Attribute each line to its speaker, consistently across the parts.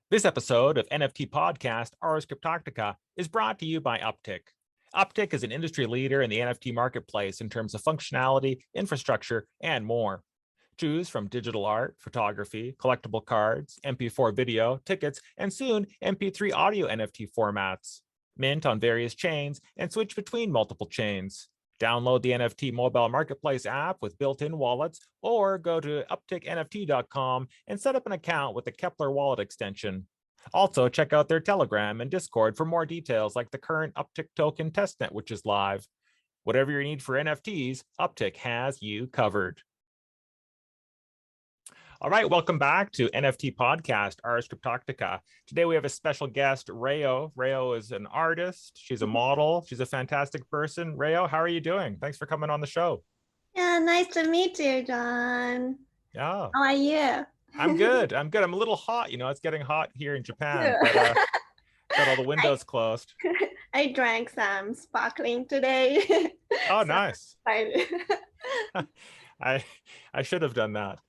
Speaker 1: This episode of NFT podcast Ars Cryptotica is brought to you by Uptick. Uptick is an industry leader in the NFT marketplace in terms of functionality, infrastructure, and more. Choose from digital art, photography, collectible cards, MP4 video, tickets, and soon MP3 audio NFT formats. Mint on various chains and switch between multiple chains. Download the NFT mobile marketplace app with built-in wallets or go to upticknft.com and set up an account with the Kepler wallet extension. Also, check out their Telegram and Discord for more details like the current Uptick token testnet, which is live. Whatever your need for NFTs, Uptick has you covered. All right, welcome back to NFT podcast, Ars Cryptotica. Today we have a special guest, Reo. Reo is an artist. She's a model. She's a fantastic person. Reo, how are you doing? Thanks for coming on the show.
Speaker 2: Yeah, nice to meet you, John.
Speaker 1: Yeah.
Speaker 2: How are you?
Speaker 1: I'm good. I'm a little hot. It's getting hot here in Japan, but got all the windows closed.
Speaker 2: I drank some sparkling today.
Speaker 1: Oh,
Speaker 2: So
Speaker 1: nice.
Speaker 2: I
Speaker 1: should have done that.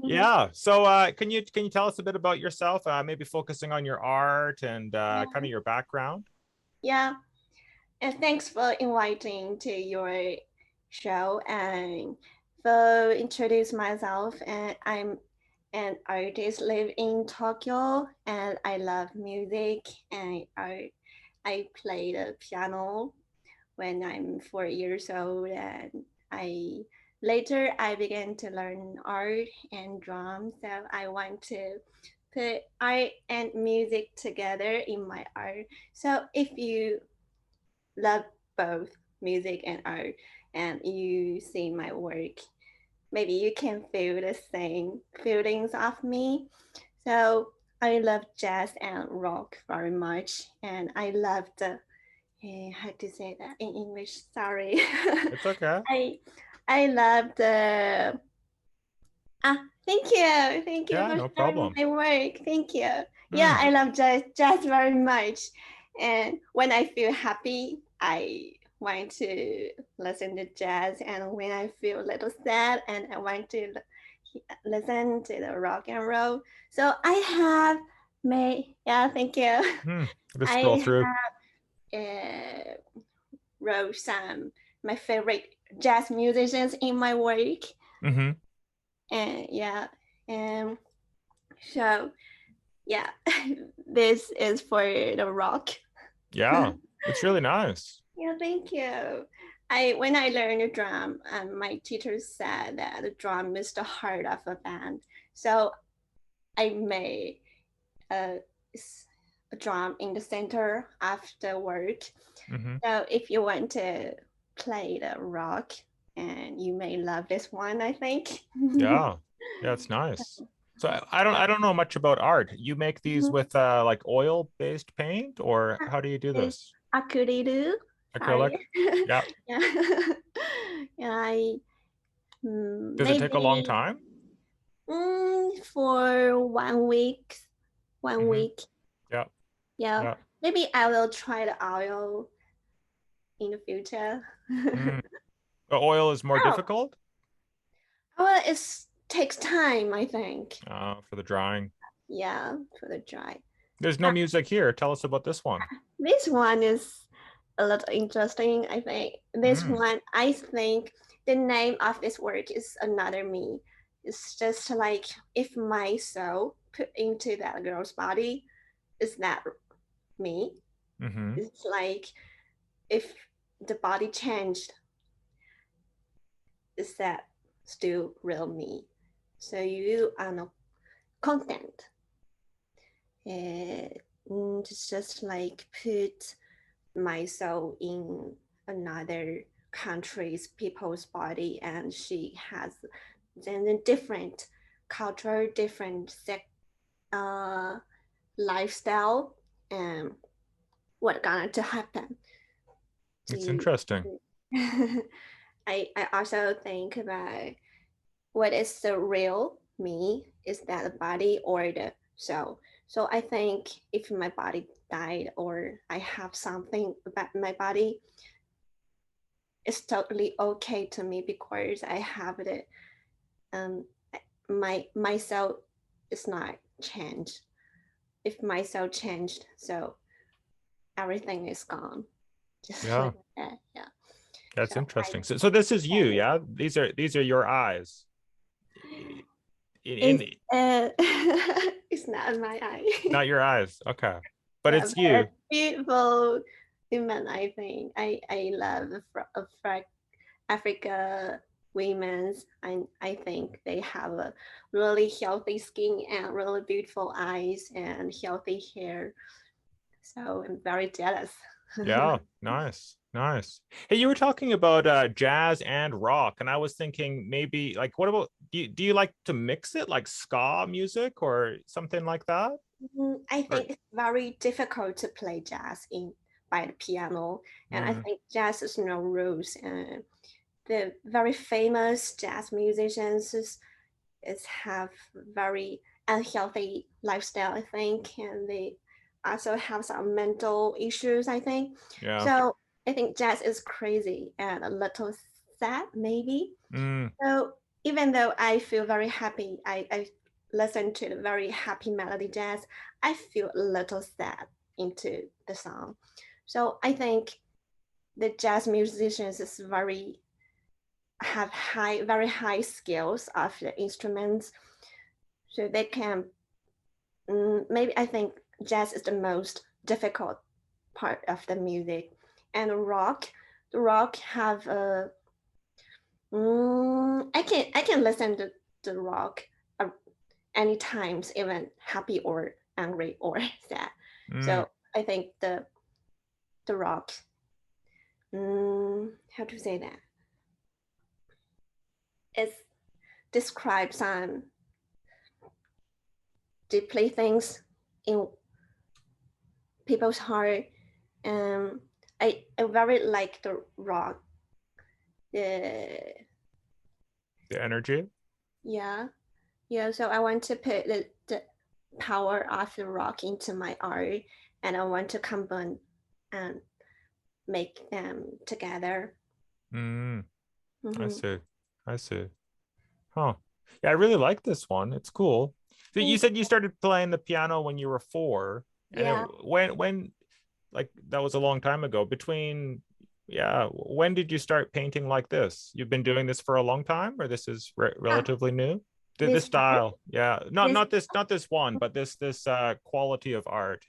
Speaker 1: Yeah. So can you tell us a bit about yourself? Maybe focusing on your art and kind of your background.
Speaker 2: Yeah, and thanks for inviting to your show and for introduce myself. And I'm an artist, live in Tokyo, and I love music. And I play the piano when I'm 4 years old, and later I began to learn art and drum. So I want to put art and music together in my art. So if you love both music and art and you see my work, maybe you can feel the same feelings of me. So I love jazz and rock very much, and I love the how to say that in English? Sorry.
Speaker 1: It's okay.
Speaker 2: I love the thank you
Speaker 1: Yeah,
Speaker 2: for
Speaker 1: no
Speaker 2: sharing
Speaker 1: problem.
Speaker 2: my work. Thank you. Yeah, I love jazz very much, and when I feel happy, I want to listen to jazz, and when I feel a little sad, and I want to listen to the rock and roll. So I have thank you.
Speaker 1: Just scroll
Speaker 2: I
Speaker 1: through.
Speaker 2: wrote some my favorite jazz musicians in my work.
Speaker 1: Mm-hmm.
Speaker 2: And yeah, and so yeah, this is for the rock.
Speaker 1: Yeah, it's really nice.
Speaker 2: Yeah, thank you. When I learned the drum, my teacher said that the drum is the heart of a band. So I made a drum in the center of the work.
Speaker 1: Mm-hmm.
Speaker 2: So if you want to play the rock, and you may love this one, I think.
Speaker 1: Yeah, it's nice. So I don't know much about art. You make these with like oil-based paint, or how do you do
Speaker 2: It's
Speaker 1: this?
Speaker 2: acrylic.
Speaker 1: Acrylic?
Speaker 2: Sorry.
Speaker 1: Yeah.
Speaker 2: Yeah. Yeah,
Speaker 1: Does it take a long
Speaker 2: maybe
Speaker 1: time?
Speaker 2: for 1 week. One
Speaker 1: Mm-hmm.
Speaker 2: week.
Speaker 1: Yeah.
Speaker 2: Yeah.
Speaker 1: Yeah.
Speaker 2: Maybe I will try the oil in the future.
Speaker 1: Mm. The oil is more
Speaker 2: Oh,
Speaker 1: difficult?
Speaker 2: well, it takes time, I think.
Speaker 1: For the drying.
Speaker 2: Yeah, for the dry.
Speaker 1: There's no music here. Tell us about this one.
Speaker 2: This one is a little interesting, I think. This one, I think the name of this work is Another Me. It's just like if my soul put into that girl's body, is that me?
Speaker 1: Mm-hmm.
Speaker 2: It's like if the body changed, is that still real me? So you are not content. It's just like put my soul in another country's people's body, and she has then a different culture, different lifestyle, and what gonna to happen.
Speaker 1: It's interesting.
Speaker 2: I also think about what is the real me, is that the body or the soul. So I think if my body died or I have something about my body, it's totally okay to me because I have the my soul is not changed. if my soul changed, so everything is gone. Just
Speaker 1: Yeah,
Speaker 2: like that. Yeah.
Speaker 1: that's
Speaker 2: So
Speaker 1: interesting. So this is you, yeah? These are your eyes.
Speaker 2: it's
Speaker 1: In
Speaker 2: it's not my eye.
Speaker 1: not your eyes. Okay. But
Speaker 2: Yeah,
Speaker 1: it's
Speaker 2: but a
Speaker 1: you.
Speaker 2: beautiful women. I think I love Africa women. I think they have a really healthy skin and really beautiful eyes and healthy hair. So I'm very jealous.
Speaker 1: Yeah, nice, nice. Hey, you were talking about jazz and rock, and I was thinking maybe like, what about do you like to mix it like ska music or something like that?
Speaker 2: I
Speaker 1: Or
Speaker 2: think it's very difficult to play jazz in by the piano, and I
Speaker 1: mm,
Speaker 2: think jazz is no rules. And the very famous jazz musicians is have very unhealthy lifestyle, I think, and they also have some mental issues, I think.
Speaker 1: yeah.
Speaker 2: So I think jazz is crazy and a little sad, maybe.
Speaker 1: Mm,
Speaker 2: So even though I feel very happy, I listen to the very happy melody jazz, I feel a little sad into the song. So I think the jazz musicians is have very high skills of the instruments, so they can maybe I think jazz is the most difficult part of the music, and the rock have a I can listen to the rock uh, any times, even happy or angry or sad.
Speaker 1: mm,
Speaker 2: So I think the rock, how to say that, it describes some deeply things in people's heart. I very like the rock. The
Speaker 1: the energy.
Speaker 2: yeah yeah. So I want to put the power of the rock into my art, and I want to combine and make them together.
Speaker 1: Mm, I
Speaker 2: Mm-hmm.
Speaker 1: see. I see. Huh. Yeah, I really like this one. It's cool. So you
Speaker 2: Thank
Speaker 1: said you started playing the piano when you were 4, and
Speaker 2: yeah.
Speaker 1: when like that was a long time ago. Between yeah, when did you start painting like this? You've been doing this for a long time, or this is
Speaker 2: Ah,
Speaker 1: relatively new? This
Speaker 2: this one,
Speaker 1: style, yeah, not
Speaker 2: this
Speaker 1: not this one, but this quality of art.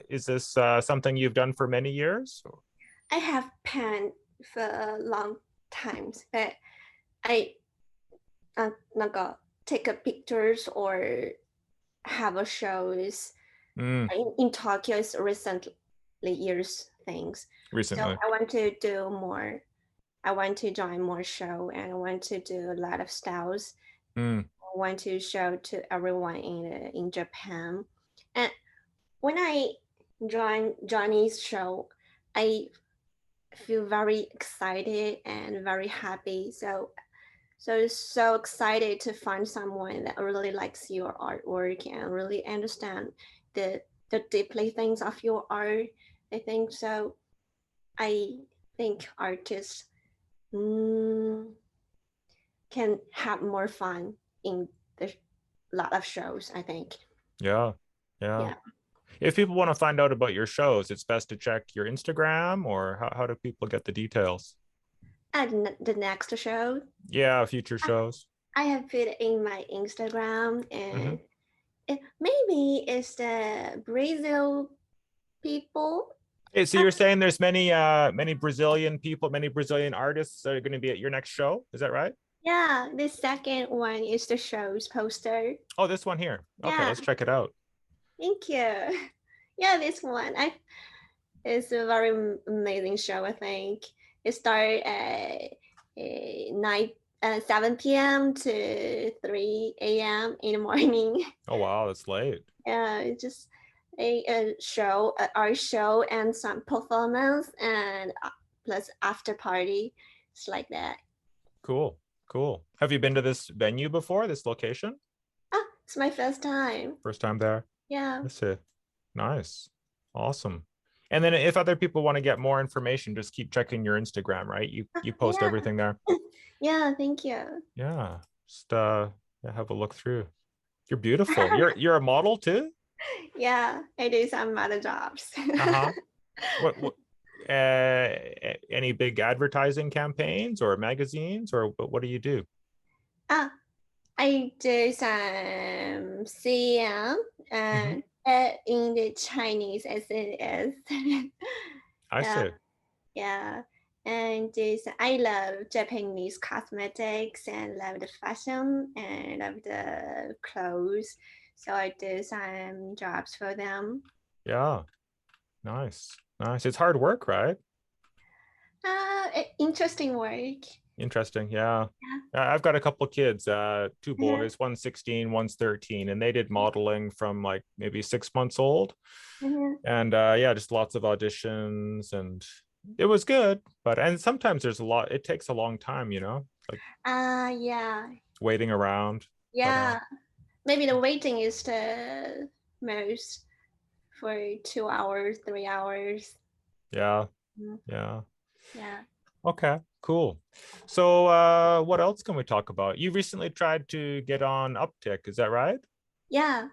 Speaker 1: Is this something you've done for many years?
Speaker 2: I have painted for a long times, but I not got take a pictures or have a shows
Speaker 1: Mm,
Speaker 2: in Tokyo is recently years things. So
Speaker 1: recently.
Speaker 2: I want to do more. I want to join more show and I want to do a lot of styles.
Speaker 1: Mm,
Speaker 2: I want to show to everyone in Japan. And when I join Johnny's show, I feel very excited and very happy. So excited to find someone that really likes your artwork and really understand the the deeply things of your art. I think so. I think artists mm, can have more fun in the lot of shows. I think.
Speaker 1: yeah, yeah.
Speaker 2: Yeah.
Speaker 1: If people want to find out about your shows, it's best to check your Instagram, or how do people get the details?
Speaker 2: And the next show,
Speaker 1: Yeah, future shows.
Speaker 2: I have put in my Instagram,
Speaker 1: Mm-hmm.
Speaker 2: and maybe it's the Brazil people.
Speaker 1: Hey, so you're saying there's many Brazilian people, many Brazilian artists that are going to be at your next show? Is that right?
Speaker 2: Yeah, the second one is the show's poster.
Speaker 1: Oh, this one here. Okay,
Speaker 2: Yeah,
Speaker 1: let's check it out.
Speaker 2: thank you. Yeah, this one. It's a very amazing show. I think it started at 7 p.m. to 3 a.m. in the morning.
Speaker 1: Oh wow, that's late.
Speaker 2: Yeah, it's just a show, an art show, and some performance, and plus after party. It's like that.
Speaker 1: Cool, cool. Have you been to this venue before, this location?
Speaker 2: Ah, it's my first time.
Speaker 1: First time there?
Speaker 2: Yeah.
Speaker 1: That's it. Nice. Awesome. And then if other people want to get more information, just keep checking your Instagram, right? You post
Speaker 2: Yeah.
Speaker 1: everything there.
Speaker 2: Yeah, thank you.
Speaker 1: Yeah. Just yeah, have a look through. You're beautiful. You're a model too?
Speaker 2: Yeah, I do some other jobs.
Speaker 1: Uh-huh. What any big advertising campaigns or magazines, or what do you do?
Speaker 2: Ah, I do some CM
Speaker 1: Hmm.
Speaker 2: in the Chinese as it is.
Speaker 1: I
Speaker 2: Yeah,
Speaker 1: see.
Speaker 2: yeah. And this, I love Japanese cosmetics and love the fashion and love the clothes. So I do some jobs for them.
Speaker 1: Yeah. Nice. Nice. It's hard work, right?
Speaker 2: Interesting work.
Speaker 1: Interesting. Yeah. I've got a couple of kids, two
Speaker 2: Yeah.
Speaker 1: boys, one's 16, one's 13, and they did modeling from like maybe 6 months old.
Speaker 2: Mhm.
Speaker 1: And yeah, just lots of auditions, and it was good. But and sometimes there's a lot, it takes a long time, like
Speaker 2: Yeah,
Speaker 1: waiting around. But
Speaker 2: yeah. Maybe the waiting is the most for 2 hours, 3 hours.
Speaker 1: yeah,
Speaker 2: Mhm.
Speaker 1: yeah.
Speaker 2: Yeah,
Speaker 1: Okay, cool. So what else can we talk about? You recently tried to get on Uptick, is that right?
Speaker 2: yeah.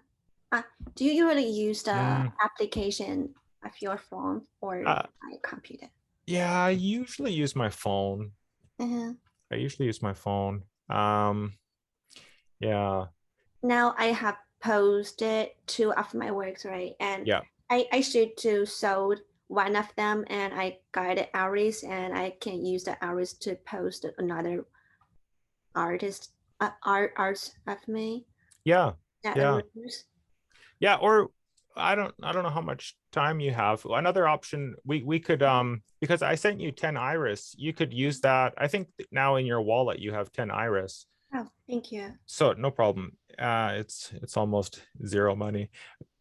Speaker 2: Uh, do you usually use the
Speaker 1: Mm,
Speaker 2: application of your phone or
Speaker 1: uh,
Speaker 2: my computer?
Speaker 1: yeah, I usually use my phone.
Speaker 2: Uh-huh.
Speaker 1: I usually use my phone. Yeah,
Speaker 2: Now I have posted two of my works, right? And
Speaker 1: yeah.
Speaker 2: I should to sold one of them and I got the Aries and I can use the Aries to post another artist arts of me
Speaker 1: Yeah,
Speaker 2: that I
Speaker 1: yeah.
Speaker 2: use.
Speaker 1: Yeah, or I don't know how much time you have. Another option, we could because I sent you 10 iris, you could use that. I think now in your wallet you have 10 iris.
Speaker 2: Oh, thank you.
Speaker 1: So no problem. It's almost zero money.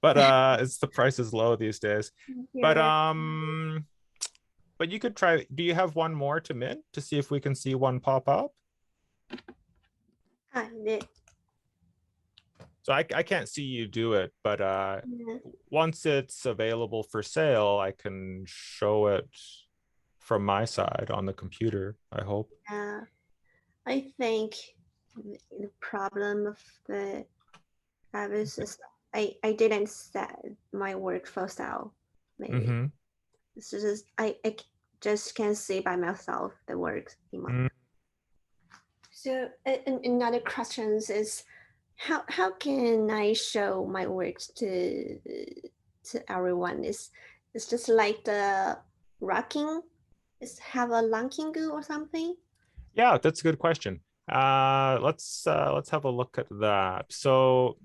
Speaker 1: But it's the price is low these days.
Speaker 2: You're
Speaker 1: But
Speaker 2: very
Speaker 1: but you could try. Do you have one more to mint to see if we can see one pop up?
Speaker 2: kind.
Speaker 1: So I can't see you do it, but
Speaker 2: Yeah.
Speaker 1: once it's available for sale, I can show it from my side on the computer, I hope.
Speaker 2: I think the problem of the Avis is I didn't set my work for sale. Maybe
Speaker 1: Mm-hmm.
Speaker 2: it's just I just can see by myself the work in my.
Speaker 1: Mm.
Speaker 2: So another questions is how can I show my works to everyone? Is just like the rocking? Is have a ranking or something?
Speaker 1: Yeah, that's a good question. Let's have a look at that. So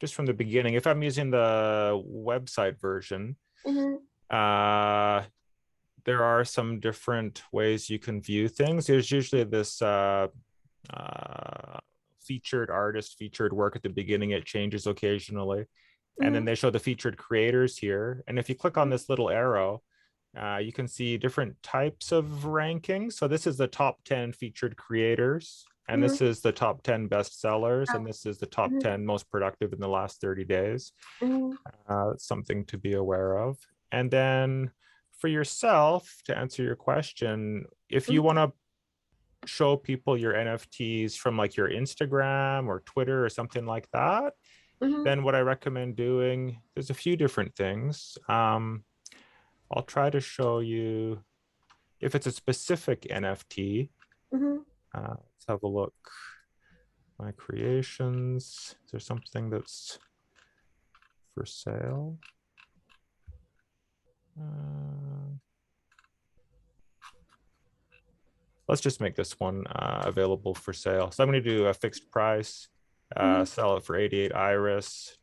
Speaker 1: just from the beginning, if I'm using the website version,
Speaker 2: Mm-hmm.
Speaker 1: uh there are some different ways you can view things. There's usually this uh, featured artist, featured work at the beginning. It changes occasionally. And then
Speaker 2: Mm-hmm.
Speaker 1: they show the featured creators here. And if you click on this little arrow, you can see different types of rankings. So this is the top 10 featured creators, and
Speaker 2: Mm-hmm.
Speaker 1: this is the top 10 best sellers,
Speaker 2: Oh,
Speaker 1: and this is the top
Speaker 2: mm-hmm.
Speaker 1: 10 most productive in the last 30 days.
Speaker 2: Mm-hmm.
Speaker 1: It's something to be aware of. And then for yourself, to answer your question, if you want to show people your NFTs from like your Instagram or Twitter or something like that,
Speaker 2: Mm-hmm.
Speaker 1: then what I recommend doing, there's a few different things. I'll try to show you if it's a specific NFT.
Speaker 2: Mm-hmm.
Speaker 1: Let's have a look. My creations. Is there something that's for sale? Uh, let's just make this one available for sale. So I'm going to do a fixed price,
Speaker 2: Mm-hmm.
Speaker 1: sell it for 88 iris.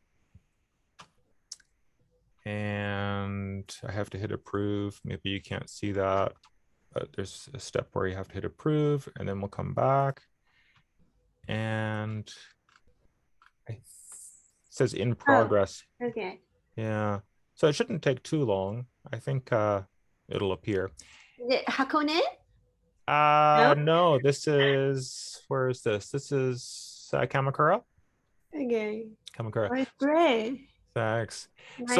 Speaker 1: And I have to hit approve. Maybe you can't see that, but there's a step where you have to hit approve, and then we'll come back. And it says in
Speaker 2: Oh,
Speaker 1: progress.
Speaker 2: okay.
Speaker 1: Yeah. So it shouldn't take too long. I think it'll appear.
Speaker 2: The Hakone? No?
Speaker 1: No, this is, where is this? This is Kamakura.
Speaker 2: Okay.
Speaker 1: Kamakura.
Speaker 2: Oh, great.
Speaker 1: Thanks.
Speaker 2: Nice.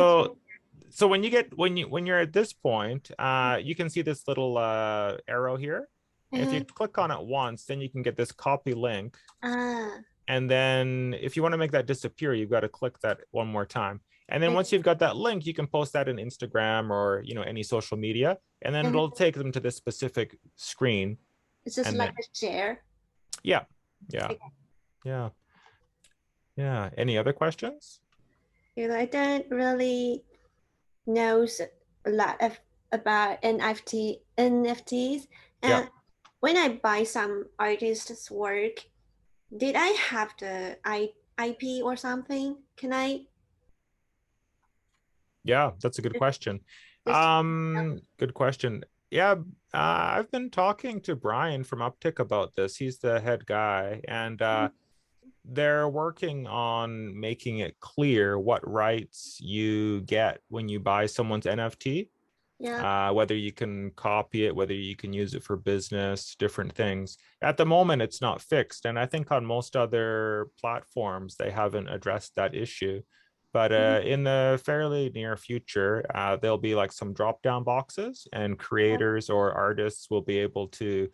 Speaker 1: So when you're at this point, you can see this little arrow here. And if you
Speaker 2: Uh-huh.
Speaker 1: click on it once, then you can get this copy link.
Speaker 2: Ah.
Speaker 1: And then if you want to make that disappear, you've got to click that one more time. And then once you've got that link, you can post that in Instagram or, any social media, and then it'll take them to this specific screen.
Speaker 2: It's just
Speaker 1: and
Speaker 2: like
Speaker 1: then,
Speaker 2: a share.
Speaker 1: yeah.
Speaker 2: Okay.
Speaker 1: Yeah. Any other questions?
Speaker 2: I don't really know a lot about NFTs.
Speaker 1: Yeah.
Speaker 2: And when I buy some artist's work, did I have the IP or something? Can I
Speaker 1: Yeah, that's a good question.
Speaker 2: just
Speaker 1: Good question. Yeah, I've been talking to Brian from Uptick about this. He's the head guy, and they're working on making it clear what rights you get when you buy someone's NFT.
Speaker 2: yeah.
Speaker 1: Whether you can copy it, whether you can use it for business, different things. At the moment, it's not fixed. And I think on most other platforms, they haven't addressed that issue. But in the fairly near future, there'll be like some drop-down boxes, and creators or artists will be able to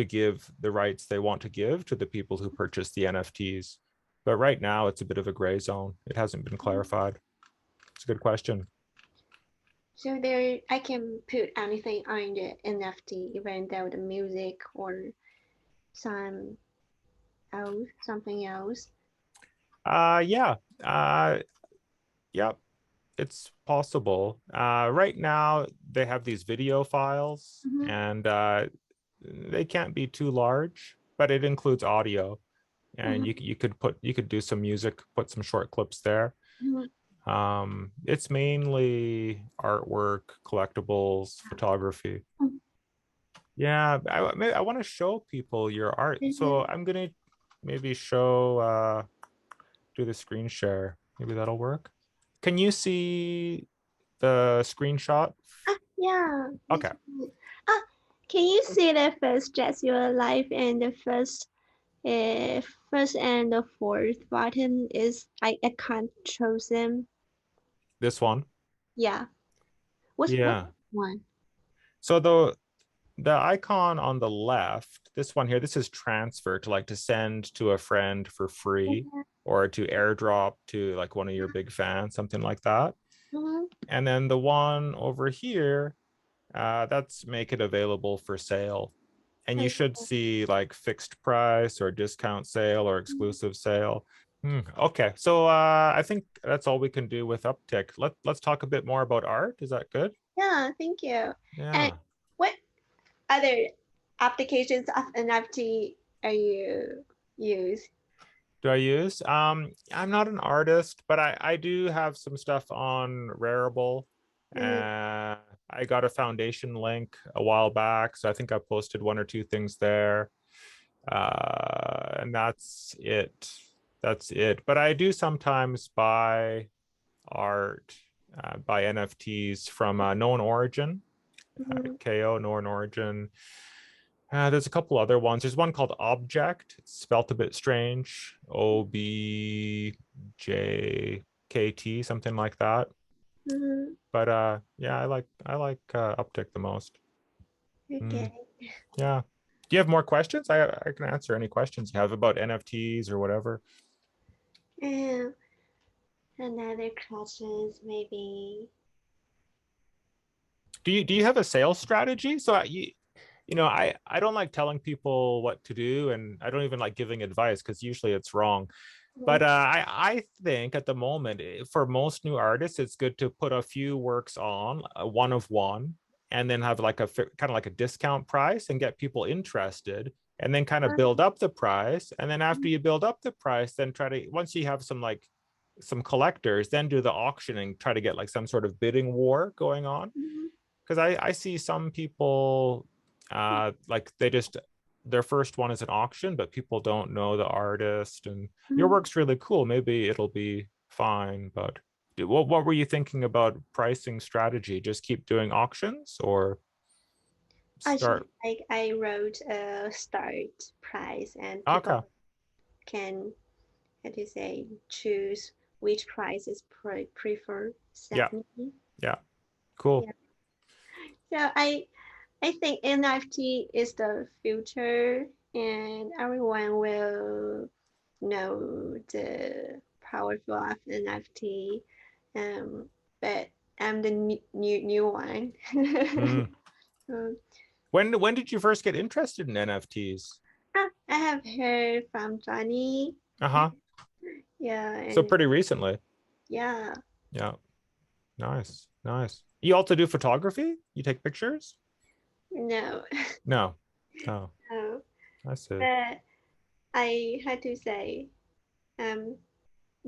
Speaker 1: give the rights they want to give to the people who purchase the NFTs. But right now, it's a bit of a gray zone. It hasn't been clarified. It's a good question.
Speaker 2: So there, I can put anything on the NFT, even though the music or some something else.
Speaker 1: Yeah. Yep. It's possible. Right now, they have these video files, and they can't be too large, but it includes audio, and you could do some music, put some short clips there. It's mainly artwork, collectibles, photography. Yeah, I want to show people your art, so I'm gonna maybe show do the screen share. Maybe that'll work. Can you see the screenshot?
Speaker 2: Yeah.
Speaker 1: Okay.
Speaker 2: Can you see the first Just Your Life and the first and the fourth button is I can't choose them.
Speaker 1: This one.
Speaker 2: Yeah. What
Speaker 1: Yeah.
Speaker 2: one?
Speaker 1: So the icon on the left, this one here, this is transfer, to like to send to a friend for free, or to airdrop to like one of your big fans, something like that. And then the one over here, that's make it available for sale. And you should see like fixed price or discount sale or exclusive sale. Okay, so I think that's all we can do with Uptick. Let's talk a bit more about art. Is that good?
Speaker 2: Yeah, thank you.
Speaker 1: Yeah.
Speaker 2: And what other applications of NFT are you use?
Speaker 1: Do I use? I'm not an artist, but I do have some stuff on Rarible. I got a foundation link a while back, so I think I posted one or two things there. And that's it. That's it. But I do sometimes buy art, buy NFTs from Known Origin, KO, Known Origin. There's a couple other ones. There's one called Object. It's spelt a bit strange. OBJKT, something like that. But yeah, I like Uptick the most.
Speaker 2: Okay.
Speaker 1: Yeah. Do you have more questions? I can answer any questions you have about NFTs or whatever.
Speaker 2: Another questions maybe.
Speaker 1: Do you have a sales strategy? So I don't like telling people what to do, and I don't even like giving advice because usually it's wrong. But I think at the moment, for most new artists, it's good to put a few works on, one of one, and then have like a kind of like a discount price and get people interested, and then kind of build up the price. And then after you build up the price, then try to, once you have some collectors, then do the auction and try to get like some sort of bidding war going on. Because I see some people like their first one is an auction, but people don't know the artist, and your work's really cool. Maybe it'll be fine. But what were you thinking about pricing strategy? Just keep doing auctions or start?
Speaker 2: I wrote a start price and
Speaker 1: Okay.
Speaker 2: people can, how to say, choose which price is preferred.
Speaker 1: Yeah. Yeah. Cool.
Speaker 2: Yeah. So I think NFT is the future, and everyone will know the powerful of NFT, but I'm the new one.
Speaker 1: Mm.
Speaker 2: Um,
Speaker 1: When did you first get interested in NFTs?
Speaker 2: I have heard from Johnny.
Speaker 1: Uh-huh.
Speaker 2: Yeah,
Speaker 1: So
Speaker 2: and
Speaker 1: pretty recently.
Speaker 2: yeah,
Speaker 1: Yeah. Nice. Nice. You also do photography? You take pictures?
Speaker 2: no,
Speaker 1: No. No.
Speaker 2: no.
Speaker 1: I see.
Speaker 2: But I had to say, um,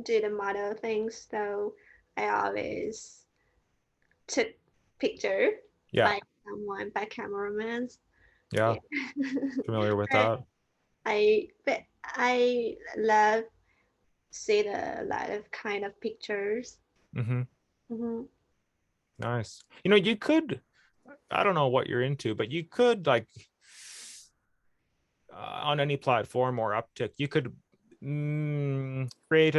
Speaker 2: do the model things, so I always took picture
Speaker 1: Yeah.
Speaker 2: by someone, by cameraman.
Speaker 1: Yeah.
Speaker 2: Yeah.
Speaker 1: Familiar with
Speaker 2: but
Speaker 1: that.
Speaker 2: I love see the lot of kind of pictures.
Speaker 1: Mm-hmm.
Speaker 2: Hmm.
Speaker 1: Nice. You know, you could, I don't know what you're into, but you could like on any platform or Uptick, you could create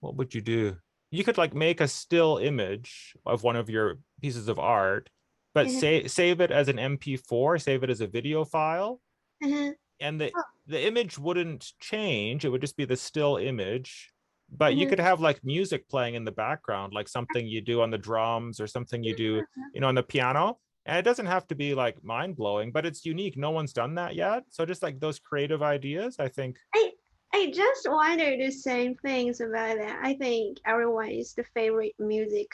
Speaker 1: what would you do? You could like make a still image of one of your pieces of art, but
Speaker 2: Uh-huh.
Speaker 1: save it as an MP4, save it as a video file,
Speaker 2: Uh-huh.
Speaker 1: and
Speaker 2: Oh,
Speaker 1: the image wouldn't change. It would just be the still image, but you
Speaker 2: uh-huh.
Speaker 1: could have like music playing in the background, like something you do on the drums or something you do, on the piano. And it doesn't have to be like mind blowing, but it's unique. No one's done that yet. So just like those creative ideas, I think.
Speaker 2: I I just wonder the same things about that. I think everyone's the favorite music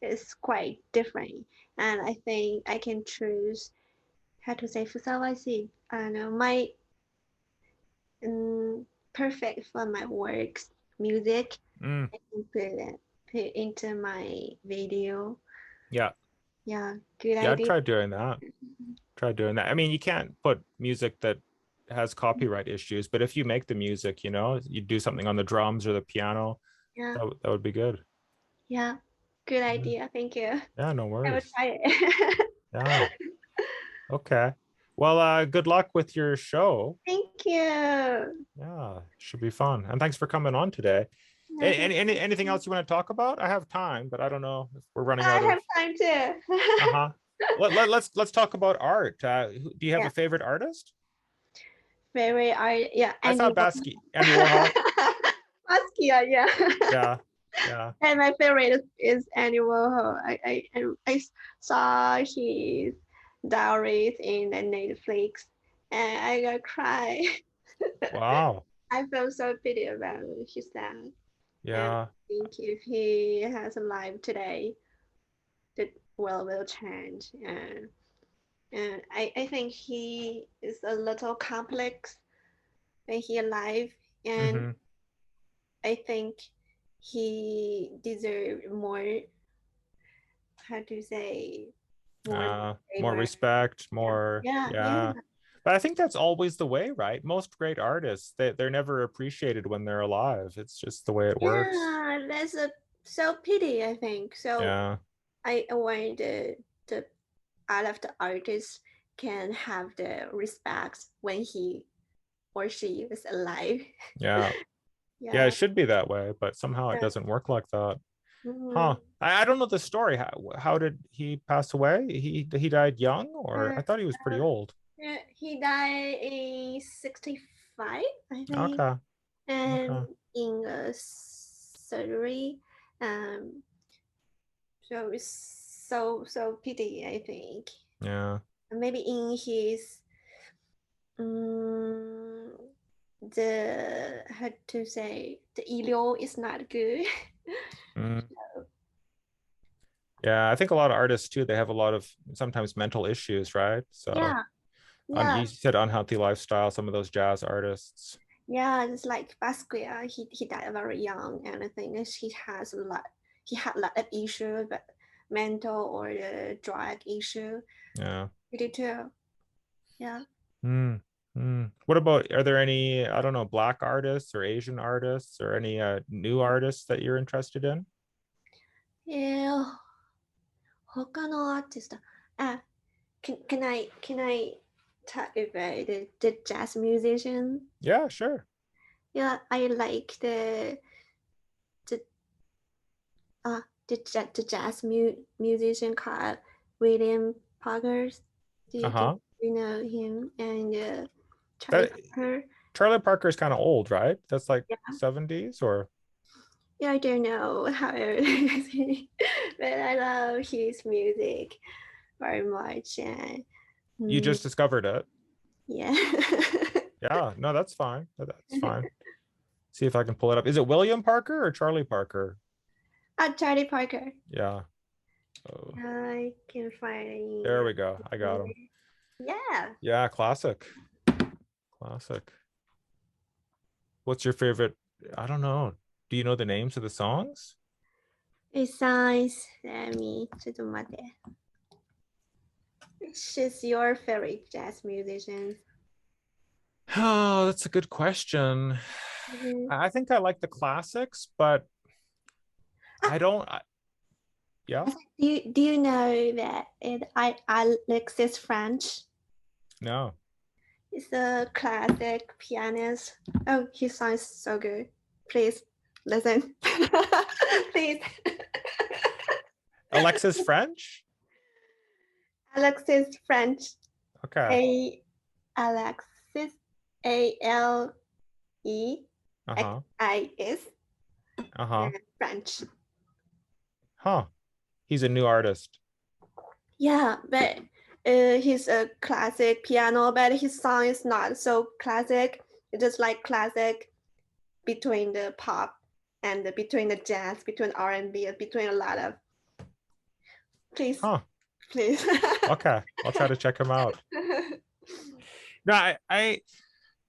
Speaker 2: is quite different, and I think I can choose how to say fusalasi. I don't know my perfect for my works music.
Speaker 1: Mm,
Speaker 2: I can put into my video.
Speaker 1: yeah.
Speaker 2: Yeah, good
Speaker 1: Yeah, I'd
Speaker 2: idea.
Speaker 1: try doing that. Try doing that. I mean, you can't put music that has copyright issues, but if you make the music, you do something on the drums or the piano,
Speaker 2: Yeah,
Speaker 1: that would be good.
Speaker 2: yeah, good
Speaker 1: Yeah,
Speaker 2: idea. Thank you.
Speaker 1: yeah, no
Speaker 2: I will
Speaker 1: worries.
Speaker 2: try it.
Speaker 1: Yeah. Okay. Well, good luck with your show.
Speaker 2: Thank you.
Speaker 1: Yeah, should be fun. And thanks for coming on today.
Speaker 2: No, thank
Speaker 1: Anything
Speaker 2: you.
Speaker 1: else you want to talk about? I have time, but I don't know if we're running
Speaker 2: I
Speaker 1: out of.
Speaker 2: have time too.
Speaker 1: Uh-huh. Let's talk about art. Do you have
Speaker 2: Yeah,
Speaker 1: a favorite artist?
Speaker 2: very art. Yeah,
Speaker 1: I saw
Speaker 2: animal.
Speaker 1: Andy Warhol.
Speaker 2: Basquiat, yeah.
Speaker 1: Yeah, yeah,
Speaker 2: And my favorite is animal. I saw his diaries in the Netflix, and I got cry.
Speaker 1: wow,
Speaker 2: I felt so pity about his dad, and I
Speaker 1: yeah,
Speaker 2: think if he has a life today, the world will change. And I think he is a little complex when he alive, and
Speaker 1: mm-hmm.
Speaker 2: I think he deserved more, how to say, more
Speaker 1: More
Speaker 2: favor.
Speaker 1: respect,
Speaker 2: Yeah,
Speaker 1: more,
Speaker 2: yeah, yeah,
Speaker 1: yeah. But I think that's always the way, right? Most great artists, they're never appreciated when they're alive. It's just the way it works.
Speaker 2: yeah. That's a so pity, I think. So
Speaker 1: Yeah,
Speaker 2: I want the all of the artists can have the respect when he or she is alive.
Speaker 1: yeah, yeah. It
Speaker 2: Yeah.
Speaker 1: should be that way, but somehow it
Speaker 2: Yeah.
Speaker 1: doesn't work like that. Huh.
Speaker 2: Mhm.
Speaker 1: I don't know the story. How did he pass away? He died young, or I thought he was pretty old.
Speaker 2: Yeah, he died in 65, I think,
Speaker 1: Okay.
Speaker 2: and
Speaker 1: Okay.
Speaker 2: in a surgery. Um, so it's so pity, I think.
Speaker 1: Yeah.
Speaker 2: Maybe in his um, the how to say the医疗 is not good.
Speaker 1: Mm. Yeah, I think a lot of artists too, they have a lot of sometimes mental issues, right? So
Speaker 2: Yeah, yeah,
Speaker 1: you said unhealthy lifestyle, some of those jazz artists.
Speaker 2: yeah. It's like Basquiat. He died very young, and I think he has a lot. He had a lot of issues, but mental or the drug issue.
Speaker 1: Yeah.
Speaker 2: Pretty too. Yeah.
Speaker 1: Mm. Mm. What about, are there any, I don't know, black artists or Asian artists or any new artists that you're interested in?
Speaker 2: 他のアーティスト。can I talk about the jazz musician?
Speaker 1: Yeah, sure.
Speaker 2: Yeah, I like the the jazz musician called William Parker. Do
Speaker 1: Uh-huh.
Speaker 2: you know him? And Charlie
Speaker 1: That
Speaker 2: Parker.
Speaker 1: Charlie Parker is kind of old, right? That's like
Speaker 2: Yeah.
Speaker 1: 70s or?
Speaker 2: Yeah, I don't know how it is, but I love his music very much. And
Speaker 1: You just discovered it.
Speaker 2: yeah.
Speaker 1: Yeah, no, that's fine. That's fine. See if I can pull it up. Is it William Parker or Charlie Parker?
Speaker 2: Charlie Parker.
Speaker 1: Yeah. Oh,
Speaker 2: I can find.
Speaker 1: there we go. I got him.
Speaker 2: Yeah.
Speaker 1: Yeah, classic. Classic. What's your favorite? I don't know. Do you know the names of the songs?
Speaker 2: Besides, let me ちょっと待って. She's your favorite jazz musician.
Speaker 1: Oh, that's a good question. I think I like the classics, but I don't. Yeah.
Speaker 2: Do you know that Alexis French
Speaker 1: No.
Speaker 2: is a classic pianist? Oh, he sounds so good. Please listen. Please.
Speaker 1: Alexis French?
Speaker 2: Alexis French.
Speaker 1: Okay.
Speaker 2: Alexis ALEXIS French.
Speaker 1: Huh. He's a new artist.
Speaker 2: Yeah, but he's a classic piano, but his song is not so classic. It's just like classic between the pop and between the jazz, between R&B, between a lot of. Please.
Speaker 1: Huh.
Speaker 2: Please.
Speaker 1: Okay. I'll try to check him out. No,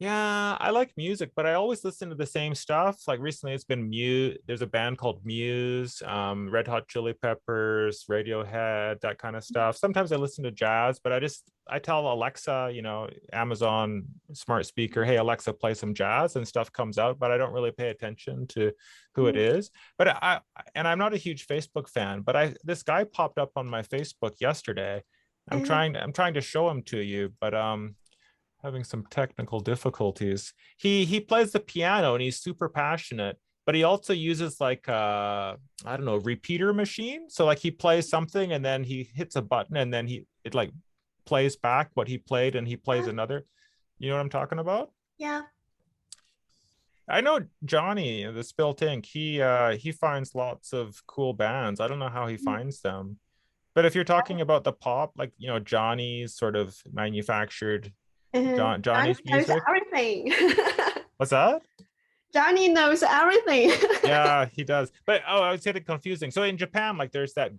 Speaker 1: yeah, I like music, but I always listen to the same stuff. Like recently it's been Muse. There's a band called Muse, Red Hot Chili Peppers, Radiohead, that kind of stuff. Sometimes I listen to jazz, but I tell Alexa, Amazon smart speaker, hey, Alexa, play some jazz, and stuff comes out, but I don't really pay attention to who it is. But I'm not a huge Facebook fan, but this guy popped up on my Facebook yesterday. I'm trying to show him to you, but having some technical difficulties. He plays the piano and he's super passionate, but he also uses like I don't know, repeater machine. So like he plays something and then he hits a button and then it like plays back what he played and he plays another. You know what I'm talking about?
Speaker 2: Yeah.
Speaker 1: I know Johnny, the Spill Tank, he finds lots of cool bands. I don't know how he finds them. But if you're talking about the pop, like Johnny's sort of manufactured Johnny's music.
Speaker 2: Everything.
Speaker 1: What's that?
Speaker 2: Johnny knows everything.
Speaker 1: Yeah, he does. But I was getting confusing. So in Japan, like there's that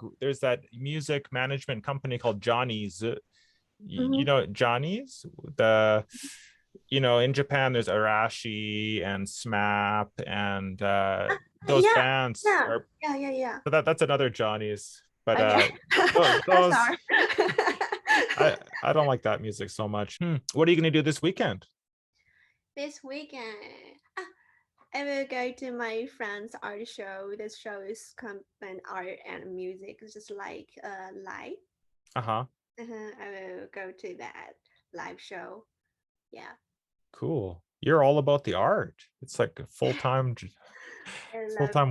Speaker 1: music management company called Johnny's. You know Johnny's? In Japan there's Arashi and SMAP and those bands are.
Speaker 2: Yeah.
Speaker 1: So that's another Johnny's. But
Speaker 2: those
Speaker 1: I don't like that music so much. What are you going to do this weekend?
Speaker 2: This weekend, I will go to my friend's art show. This show is combined art and music. It's just like live. I will go to that live show. Yeah.
Speaker 1: Cool. You're all about the art. It's like a full-time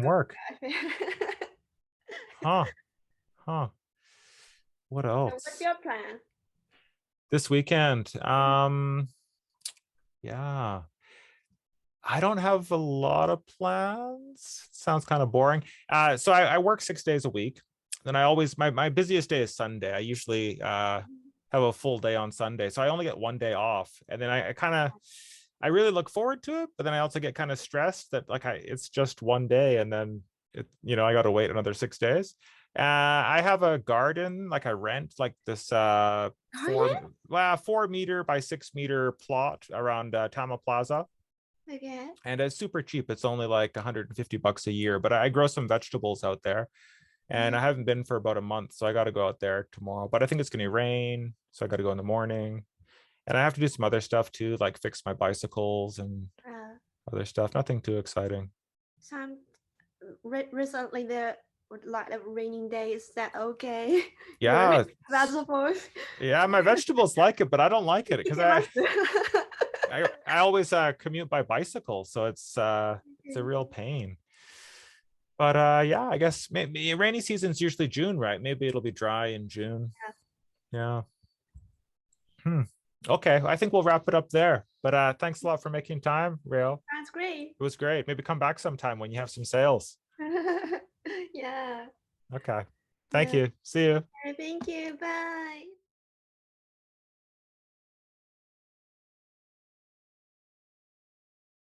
Speaker 1: work. Huh. What else?
Speaker 2: So what's your plan?
Speaker 1: This weekend? Yeah. I don't have a lot of plans. It sounds kind of boring. So I work 6 days a week. Then I always my busiest day is Sunday. I usually have a full day on Sunday. So I only get one day off. And then I really look forward to it, but then I also get kind of stressed that it's just one day and then I got to wait another 6 days. I have a garden, like I rent like this 4 meter by 6 meter plot around Tama Plaza.
Speaker 2: Okay.
Speaker 1: And it's super cheap. It's only like $150 a year, but I grow some vegetables out there. And I haven't been for about a month, so I got to go out there tomorrow. But I think it's going to rain, so I got to go in the morning. And I have to do some other stuff too, like fix my bicycles and other stuff. Nothing too exciting.
Speaker 2: Recently there were a lot of raining days. Is that okay?
Speaker 1: Yeah.
Speaker 2: Vegetables.
Speaker 1: Yeah, my vegetables like it, but I don't like it because I always commute by bicycle, so it's a real pain. But yeah, I guess maybe rainy season's usually June, right? Maybe it'll be dry in June. Yeah. Okay, I think we'll wrap it up there. But thanks a lot for making time, Reo.
Speaker 2: That's great.
Speaker 1: It was great. Maybe come back sometime when you have some sales.
Speaker 2: Yeah.
Speaker 1: Okay. Thank
Speaker 2: Yeah.
Speaker 1: you. See you.
Speaker 2: Thank you. Bye.